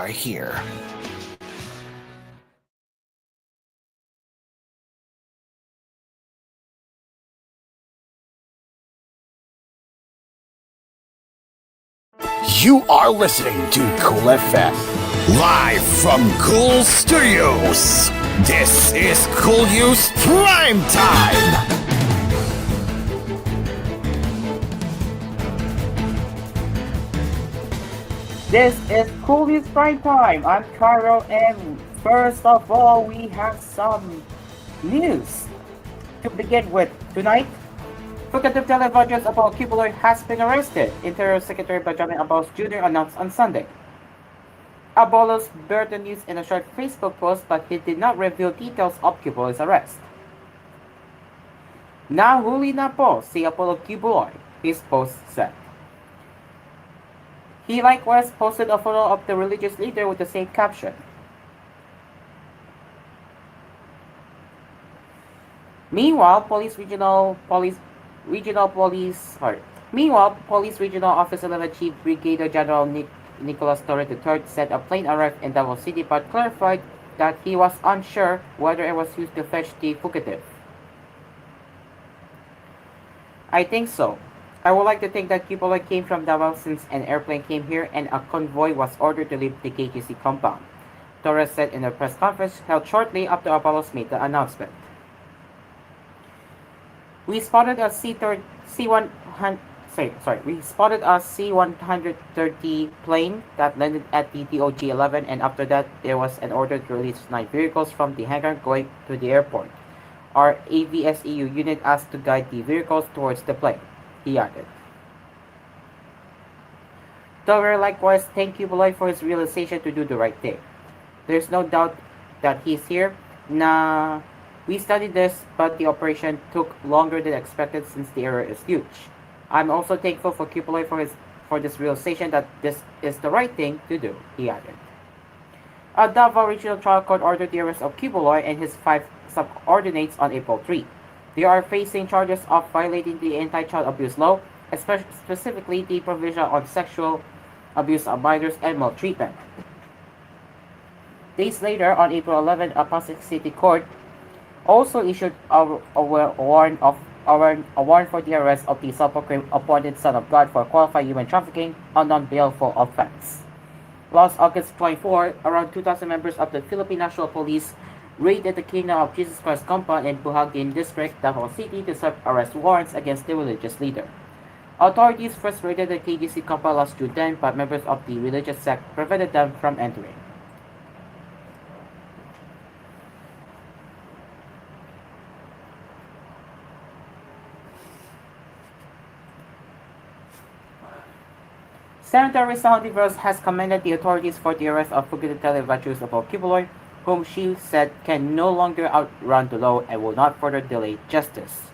are here. You are listening to Cool FM, live from Cool Studios. This is koolNews Primetime. This is koolNews Primetime. I'm Cairo, and first of all, we have some news. To begin with, tonight, Fugitive televangelist Apollo Kibuloy has been arrested, Interior Secretary Benjamin Abbas Jr. announced on Sunday. Abalos bared the news in a short Facebook post, but he did not reveal details of Kibuloy's arrest. Nahuli na po si Apollo Kibuloy, his post said. He likewise posted a photo of the religious leader with the same caption. Meanwhile, Police Regional Office 11 Chief Brigadier General Nicholas Torres III said a plane arrived in Davao City but clarified that he was unsure whether it was used to fetch the fugitive. I think so. I would like to think that Kibuloy came from Davao since an airplane came here and a convoy was ordered to leave the KGC compound, Torres said in a press conference held shortly after Abalos made the announcement. We spotted a C-130 plane that landed at the TOG-11, and after that there was an order to release 9 vehicles from the hangar going to the airport. Our AVSEU unit asked to guide the vehicles towards the plane, he added. Torres likewise thanked Kibuloy for his realization to do the right thing. There's no doubt that he's here. We studied this, but the operation took longer than expected since the error is huge. I'm also thankful for Kibuloy for this realization that this is the right thing to do, he added. A Davao Regional Trial Court ordered the arrest of Kibuloy and his 5 subordinates on April 3. They are facing charges of violating the anti-child abuse law, specifically the provision on sexual abuse of minors and maltreatment. Days later, on April 11, a Pasig City Court also issued a warrant for the arrest of the self-appointed Son of God for qualified human trafficking, a non-bailable offense. Last August 24, around 2,000 members of the Philippine National Police raided the Kingdom of Jesus Christ compound in Buhagin District, Davao City to serve arrest warrants against the religious leader. Authorities first raided the KGC compound last June 10, but members of the religious sect prevented them from entering. Senator Risa Hontiveros has commended the authorities for the arrest of fugitive televangelist Apollo Kibuloy, whom she said can no longer outrun the law and will not further delay justice.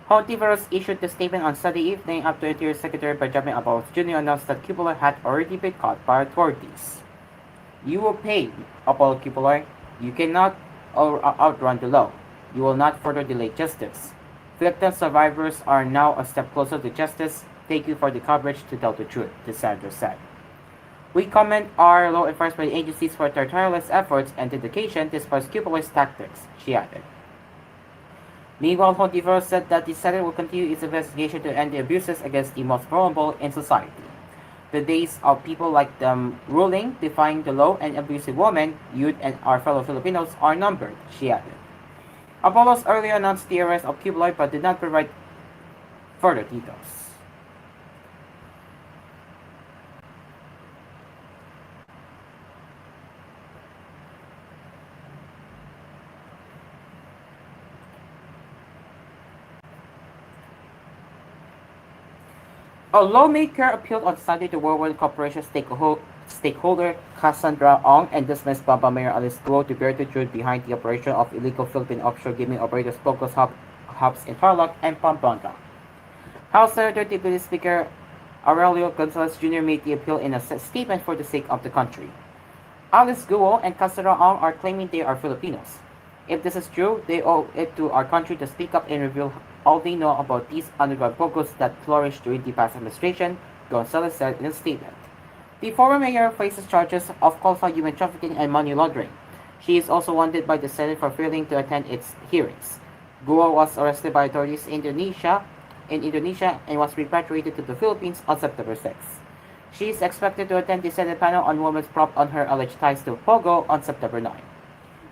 Hontiveros issued the statement on Sunday evening after Interior Secretary Benjamin Abbas Jr. announced that Kibuloy had already been caught by authorities. You will pay, Apollo Kibuloy. You cannot outrun the law. You will not further delay justice. Victim survivors are now a step closer to justice. Thank you for the coverage to tell the truth, the senator said. We commend our law enforcement agencies for their tireless efforts and dedication despite Kibuloy's tactics, she added. Meanwhile, Hontiveros said that the Senate will continue its investigation to end the abuses against the most vulnerable in society. The days of people like them ruling, defying the law, and abusing women, youth, and our fellow Filipinos are numbered, she added. Abalos earlier announced the arrest of Kibuloy but did not provide further details. A lawmaker appealed on Sunday to Whirlwind Corporation stakeholder Cassandra Ong and dismissed Bamba Mayor Alice Guo to bear the truth behind the operation of illegal Philippine offshore gaming operators Focus hubs in Tarlac and Pampanga. House Senator Deputy Speaker Aurelio Gonzalez Jr. made the appeal in a statement for the sake of the country. Alice Guo and Cassandra Ong are claiming they are Filipinos. If this is true, they owe it to our country to speak up and reveal all they know about these underground focus that flourished during the past administration, Gonzalez said in a statement. The former mayor faces charges of qualified human trafficking and money laundering. She is also wanted by the Senate for failing to attend its hearings. Guo was arrested by authorities in Indonesia and was repatriated to the Philippines on September 6. She is expected to attend the Senate panel on women's prop on her alleged ties to Pogo on September 9.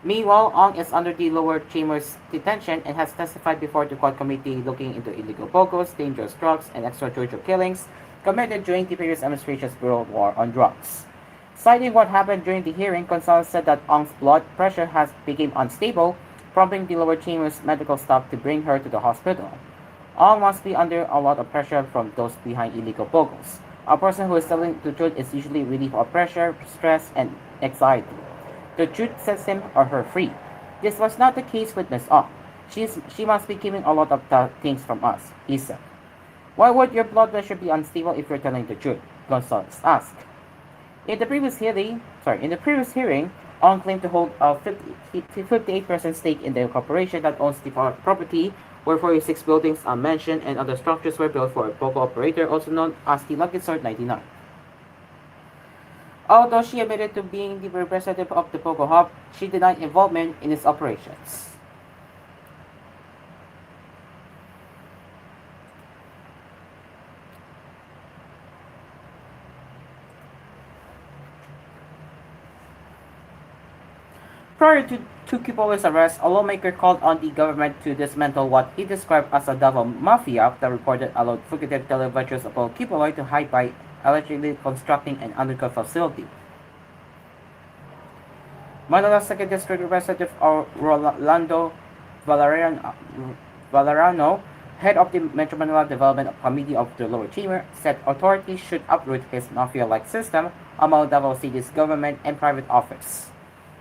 Meanwhile, Ong is under the lower chamber's detention and has testified before the court committee looking into illegal pogos, dangerous drugs, and extrajudicial killings committed during the previous administration's brutal war on drugs. Citing what happened during the hearing, Gonzalez said that Ong's blood pressure has become unstable, prompting the lower chamber's medical staff to bring her to the hospital. Ong must be under a lot of pressure from those behind illegal pogos. A person who is telling the truth is usually relief of pressure, stress, and anxiety. The truth sets him or her free. This was not the case with Miss Ong. She must be keeping a lot of things from us, he said. Why would your blood pressure be unstable if you're telling the truth? Gonzalez asked. In the previous hearing, Ong claimed to hold a 58% stake in the corporation that owns the property where 46 buildings are mentioned and other structures were built for a POGO operator also known as the Lucky Sword 99. Although she admitted to being the representative of the POGO hub, she denied involvement in its operations. Prior to Kipolo's arrest, a lawmaker called on the government to dismantle what he described as a Davao mafia that reported allowed fugitive televeterans of Kipolo to hide by allegedly constructing an underground facility. Manila 2nd District Representative Rolando Valerano, head of the Metro Manila Development Committee of the Lower Chamber, said authorities should uproot his mafia-like system among Davao City's government and private office.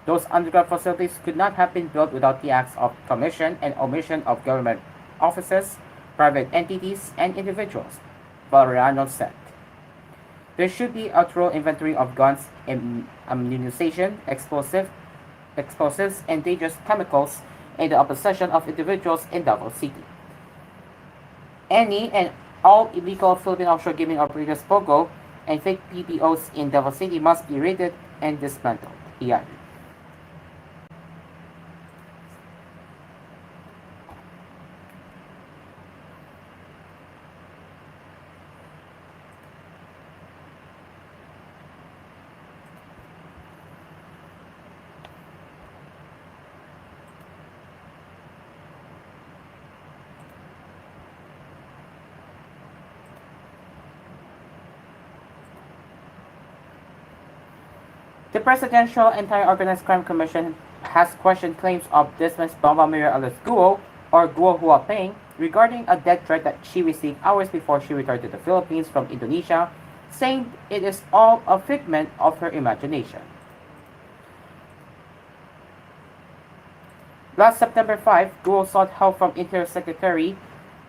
Those underground facilities could not have been built without the acts of commission and omission of government offices, private entities, and individuals, Valeriano said. There should be a thorough inventory of guns, ammunition, explosives, and dangerous chemicals in the possession of individuals in Davao City. Any and all illegal Philippine offshore gaming operators POGO and fake PBOs in Davao City must be raided and dismantled, he added. The Presidential Anti-Organized Crime Commission has questioned claims of dismissed Bamba Mayor Alice Guo, or Guo Huapeng, regarding a death threat that she received hours before she returned to the Philippines from Indonesia, saying it is all a figment of her imagination. Last September 5, Guo sought help from Interior Secretary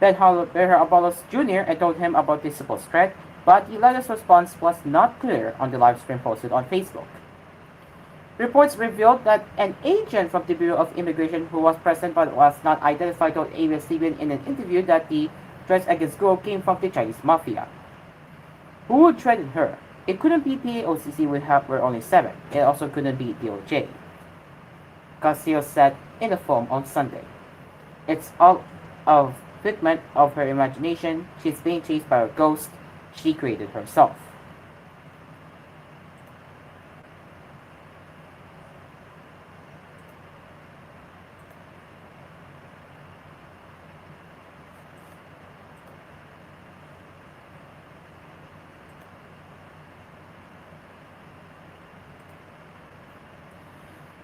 Benhur Abalos Jr. and told him about this supposed threat, but the latter's response was not clear on the live stream posted on Facebook. Reports revealed that an agent from the Bureau of Immigration who was present but was not identified told ABS-CBN in an interview that the threats against Guo came from the Chinese mafia. Who would threaten her? It couldn't be PAOCC, we're only 7. It also couldn't be DOJ. Casio said in a forum on Sunday. It's all a figment of her imagination. She's being chased by a ghost she created herself.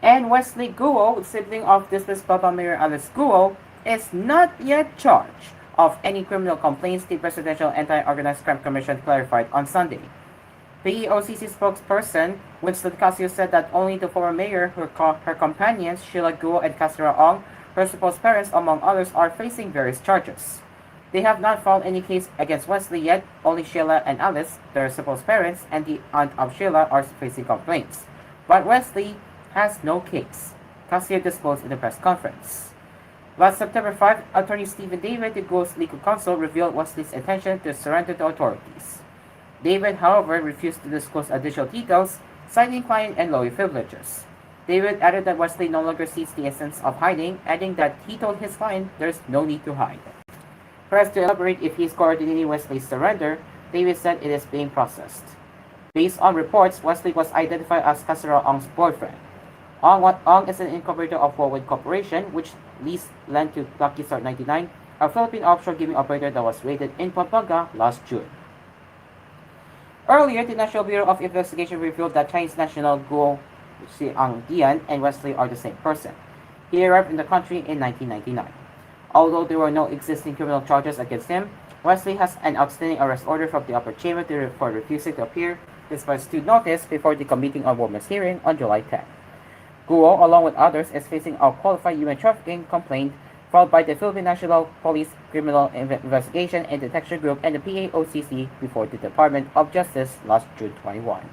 And Wesley Guo, sibling of dismissed Bamba Mayor Alice Guo, is not yet charged of any criminal complaints, the Presidential Anti-Organized Crime Commission clarified on Sunday. PEOCC spokesperson Winston Casio said that only the former mayor, her companions Sheila Guo and Casera Ong, her supposed parents, among others, are facing various charges. They have not filed any case against Wesley yet. Only Sheila and Alice, their supposed parents, and the aunt of Sheila are facing complaints. But Wesley has no case, Casio disclosed in a press conference. Last September 5, attorney Stephen David, the Guo's legal counsel, revealed Wesley's intention to surrender to authorities. David, however, refused to disclose additional details, citing client and lawyer privileges. David added that Wesley no longer sees the essence of hiding, adding that he told his client there's no need to hide. Pressed to elaborate if he's coordinating Wesley's surrender, David said it is being processed. Based on reports, Wesley was identified as Casera Ong's boyfriend. Ong is an incorporator of Forward Corporation, which leased land to Lucky Star 99, a Philippine offshore gaming operator that was raided in Pampanga last June. Earlier, the National Bureau of Investigation revealed that Chinese national Guo Xiangdian and Wesley are the same person. He arrived in the country in 1999. Although there were no existing criminal charges against him, Wesley has an outstanding arrest order from the upper chamber for refusing to appear despite due notice before the Committee on Women's hearing on July 10. Guo, along with others, is facing a qualified human trafficking complaint filed by the Philippine National Police Criminal Investigation and Detection Group and the PAOCC before the Department of Justice last June 21.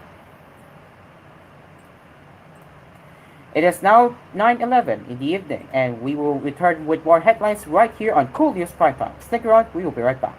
It is now 9:11 in the evening, and we will return with more headlines right here on koolNews Primetime. Stick around, we will be right back.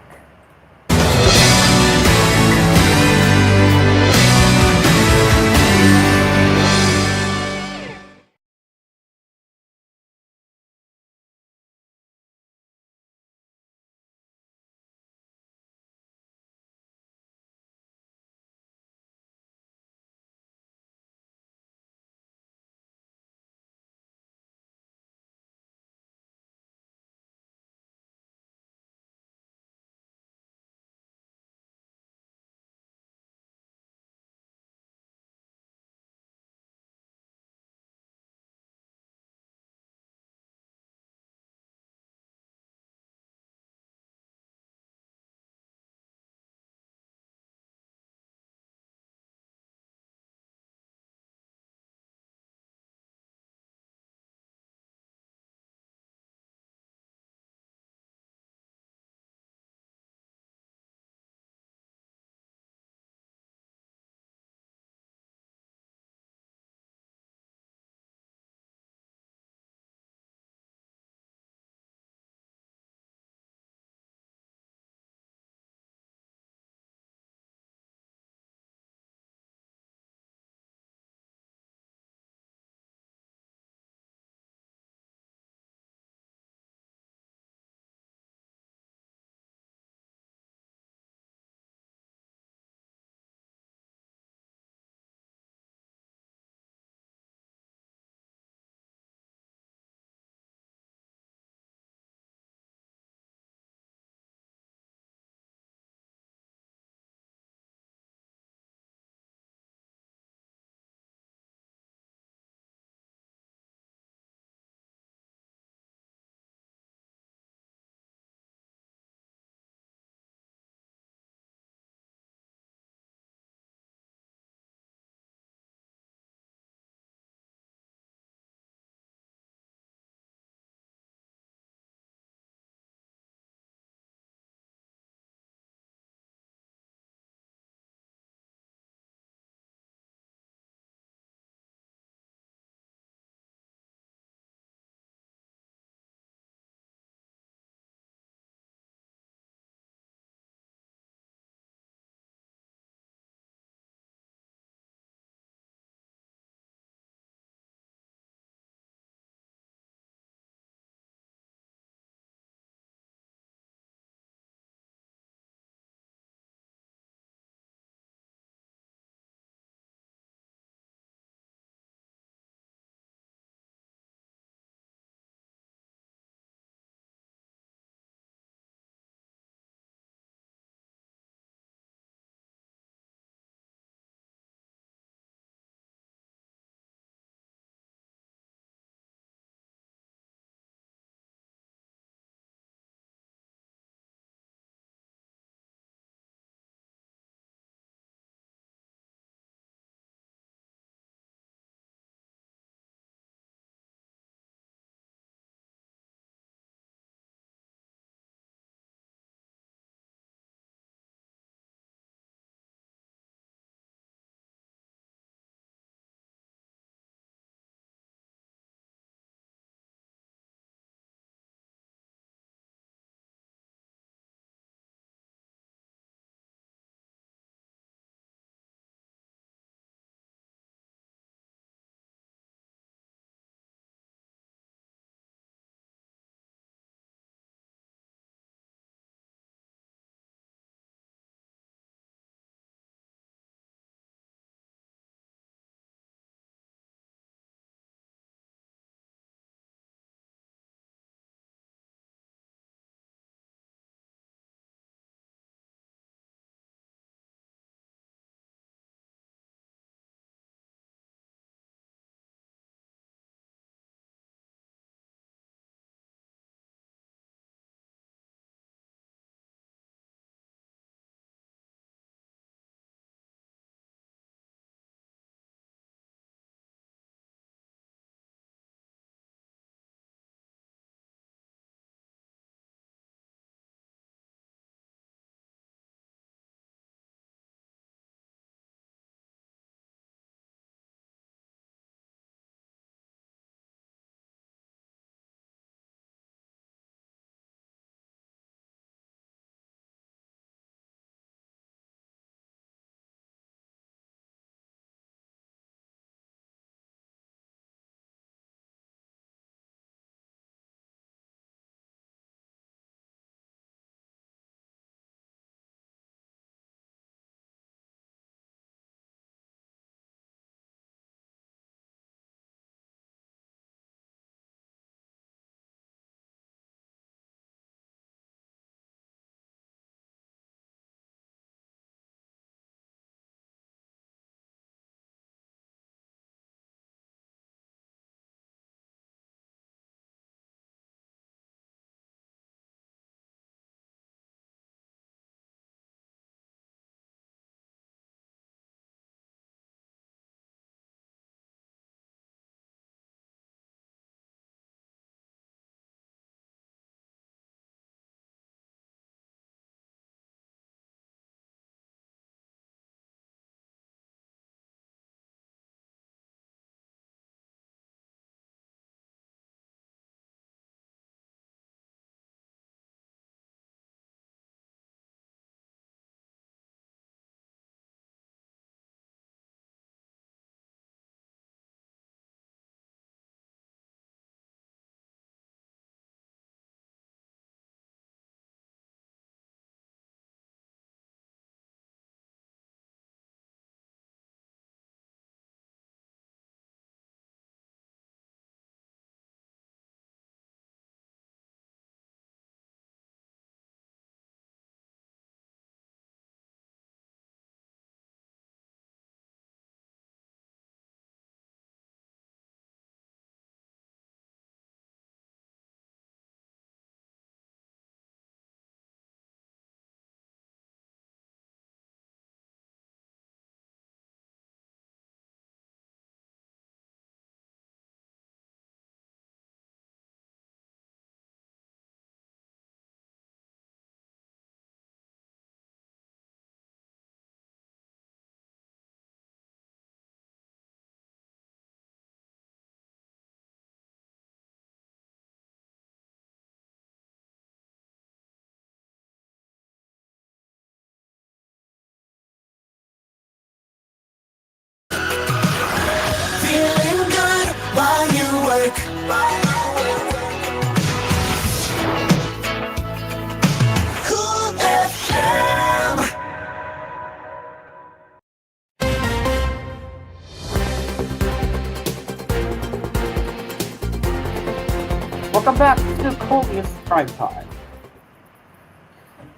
Welcome back to koolNews Primetime.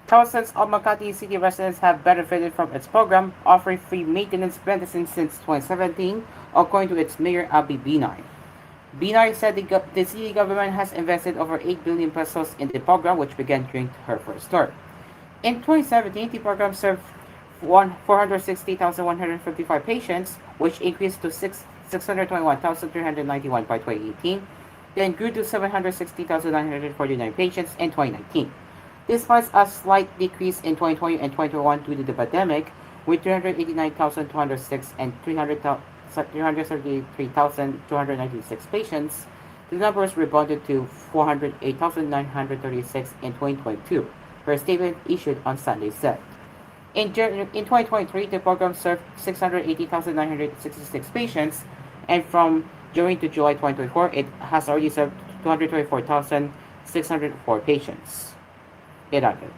Thousands of Makati City residents have benefited from its program, offering free maintenance medicine since 2017, according to its mayor Abby Binay. Binay said the city government has invested over 8 billion pesos in the program, which began during her first term. In 2017, the program served 460,155 patients, which increased to 621,391 by 2018, then grew to 760,949 patients in 2019. Despite a slight decrease in 2020 and 2021 due to the pandemic, with 389,206 and 333,296 patients, the numbers rebounded to 408,936 in 2022, per statement issued on Sunday said. In 2023, the program served 680,966 patients, and from June to July 2024, it has already served 224,604 patients. It added.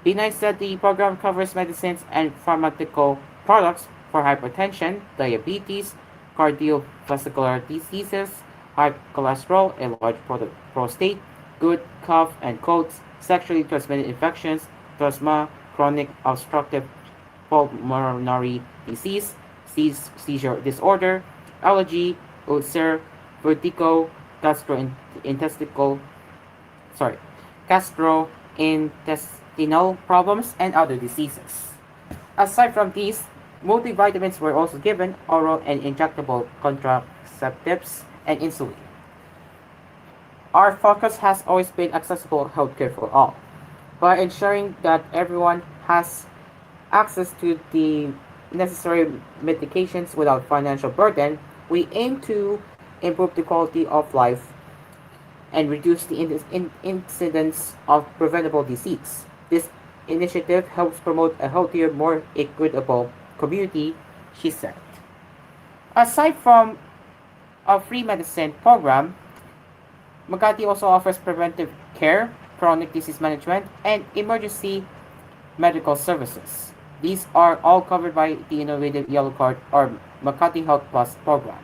Binay said the program covers medicines and pharmaceutical products for hypertension, diabetes, cardiovascular diseases, high cholesterol, enlarged prostate, good cough and colds, sexually transmitted infections, asthma, chronic obstructive pulmonary disease, seizure disorder, allergy, ulcer, vertigo, gastrointestinal sorry, gastrointestinal problems, and other diseases. Aside from these, multivitamins were also given, oral and injectable contraceptives, and insulin. Our focus has always been accessible healthcare for all. By ensuring that everyone has access to the necessary medications without financial burden, we aim to improve the quality of life and reduce the incidence of preventable disease. This initiative helps promote a healthier, more equitable community, she said. Aside from a free medicine program, Makati also offers preventive care, chronic disease management, and emergency medical services. These are all covered by the innovative Yellow Card or Makati Health Plus program.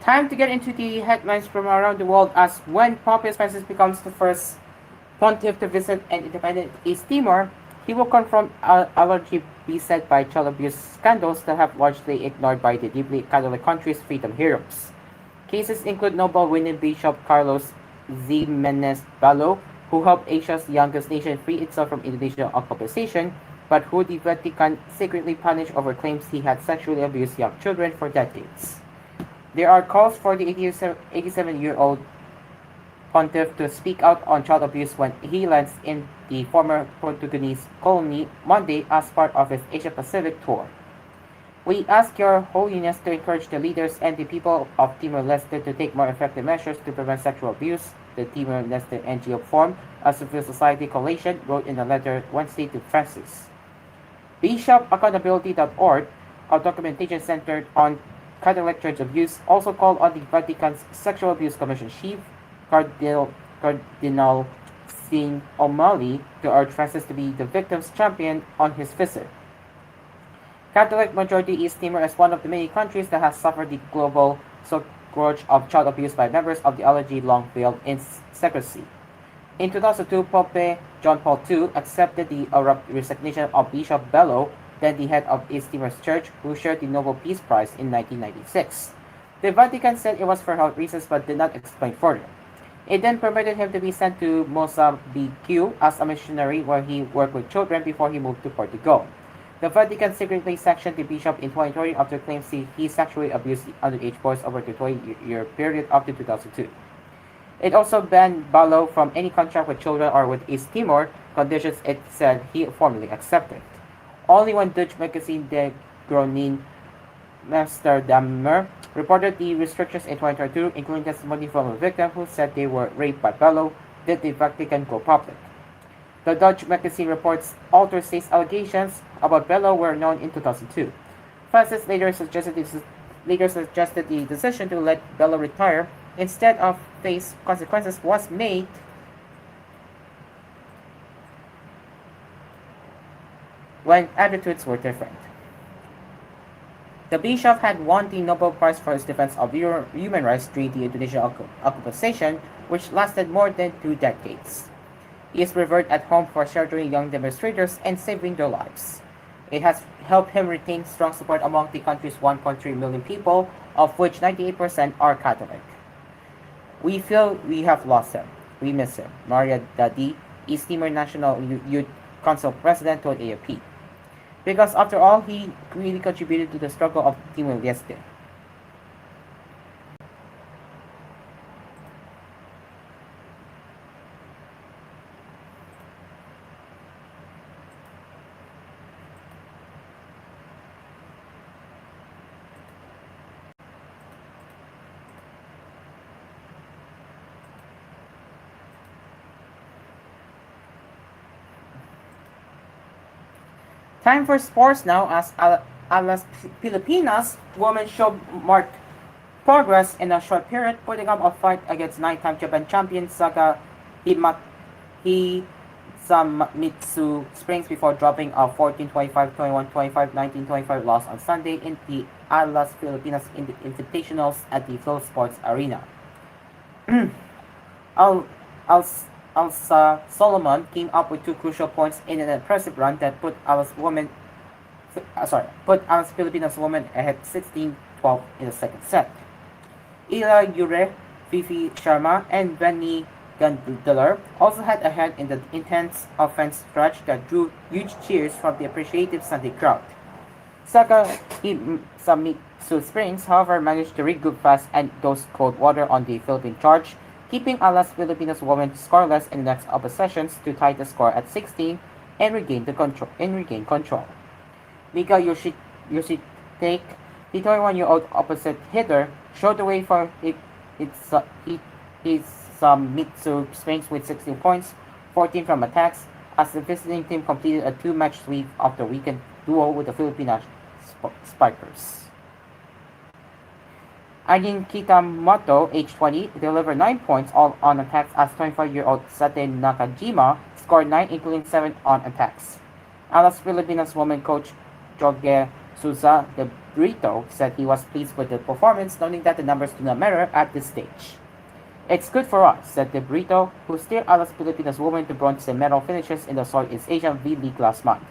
Time to get into the headlines from around the world as when Pope Francis becomes the first pontiff to visit an independent East Timor, he will confront allergy beset by child abuse scandals that have largely ignored by the deeply Catholic country's freedom heroes. Cases include Nobel-winning Bishop Carlos Ximenez Balo, who helped Asia's youngest nation free itself from Indonesian occupation, but who the Vatican secretly punished over claims he had sexually abused young children for decades. There are calls for the 87-year-old pontiff to speak out on child abuse when he lands in the former Portuguese colony Monday as part of his Asia-Pacific tour. We ask Your Holiness to encourage the leaders and the people of Timor-Leste to take more effective measures to prevent sexual abuse, the Timor-Leste NGO formed a civil society coalition wrote in a letter Wednesday to Francis. BishopAccountability.org, a documentation centered on Catholic Church abuse, also called on the Vatican's Sexual Abuse Commission chief, Cardinal Sin O'Malley, to urge Francis to be the victim's champion on his visit. Catholic majority East Timor is one of the many countries that has suffered the global scourge of child abuse by members of the allergy long veiled in secrecy. In 2002, Pope John Paul II accepted the abrupt resignation of Bishop Bello, then the head of East Timor's church, who shared the Nobel Peace Prize in 1996. The Vatican said it was for health reasons but did not explain further. It then permitted him to be sent to Mozambique as a missionary where he worked with children before he moved to Portugal. The Vatican secretly sanctioned the bishop in 2020 after claims he sexually abused underage boys over the 20-year period up to 2002. It also banned Balo from any contract with children or with East Timor, conditions it said he formally accepted. Only when Dutch magazine De Groningen Amsterdammer reported the restrictions in 2022, including testimony from a victim who said they were raped by Bello, did the Vatican go public. The Dutch magazine reports Alter says allegations about Bello were known in 2002. Francis later suggested the decision to let Bello retire instead of face consequences was made when attitudes were different. The bishop had won the Nobel Prize for his defense of human rights during the Indonesian occupation, which lasted more than 2 decades. He is revered at home for sheltering young demonstrators and saving their lives. It has helped him retain strong support among the country's 1.3 million people, of which 98% are Catholic. We feel we have lost him. We miss him, Maria Dadi, East Timor National Youth Council President, told AFP. Because after all, he really contributed to the struggle of Timor-Leste. Time for sports now as Alas Pilipinas women showed marked progress in a short period, putting up a fight against 9-time Japan champion Saga Hisamitsu Springs before dropping a 14-25, 21-25, 19-25 loss on Sunday in the Alas Pilipinas Invitationals at the Phil Sports Arena. Elsa Solomon came up with 2 crucial points in an impressive run that put Alas Filipinas women ahead 16-12 in the second set. Ila Yure, Fifi Sharma, and Benny Gandler also had a hand in the intense offense stretch that drew huge cheers from the appreciative Sunday crowd. Saka Hisamitsu Springs, however, managed to regroup fast and dose cold water on the Philippine charge, keeping Alas Filipinas women scoreless in the next possessions to tie the score at 16 and regain control. Mika Yoshitake, the 21-year-old opposite hitter, showed the way for Mitsu Springs with 16 points, 14 from attacks, as the visiting team completed a 2-match sweep of the weekend duo with the Filipino Spikers. Agin Kitamoto, age 20, delivered 9 points all on attacks as 25-year-old Sate Nakajima scored 9, including 7 on attacks. Alas Filipinas woman coach Jorge Souza de Brito said he was pleased with the performance, noting that the numbers do not matter at this stage. It's good for us, said de Brito, who steered Alas Filipinas women to bronze and medal finishes in the Southeast Asian V-League last month.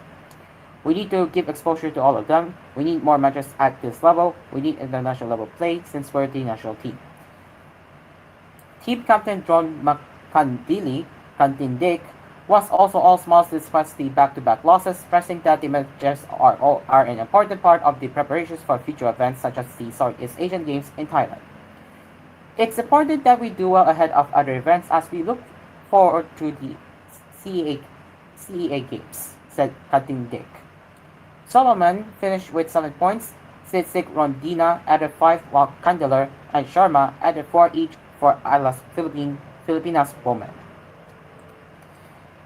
We need to give exposure to all of them. We need more matches at this level. We need international level play since we're the national team. Team captain John Cantindic was also all smiles despite the back-to-back losses, stressing that the matches are an important part of the preparations for future events such as the Southeast Asian Games in Thailand. It's important that we do well ahead of other events as we look forward to the CEA Games, said Cantindic. Solomon finished with 7 points, Sitsik Rondina added 5, while Candelar and Sharma added 4 each for Alas Filipinas women.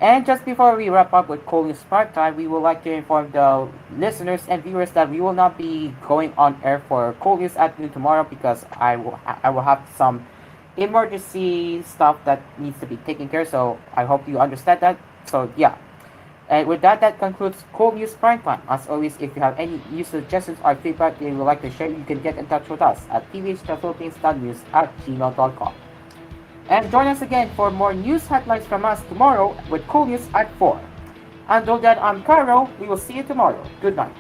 And just before we wrap up with koolNews Primetime, we would like to inform the listeners and viewers that we will not be going on air for koolNews at noon tomorrow because I will have some emergency stuff that needs to be taken care of, so I hope you understand that. So yeah. And with that, that concludes koolNews Primetime. As always, if you have any news suggestions or feedback that you would like to share, you can get in touch with us at tvhphilippines.news@gmail.com. And join us again for more news headlines from us tomorrow with koolNews at 4. Until then, I'm Caro. We will see you tomorrow. Good night.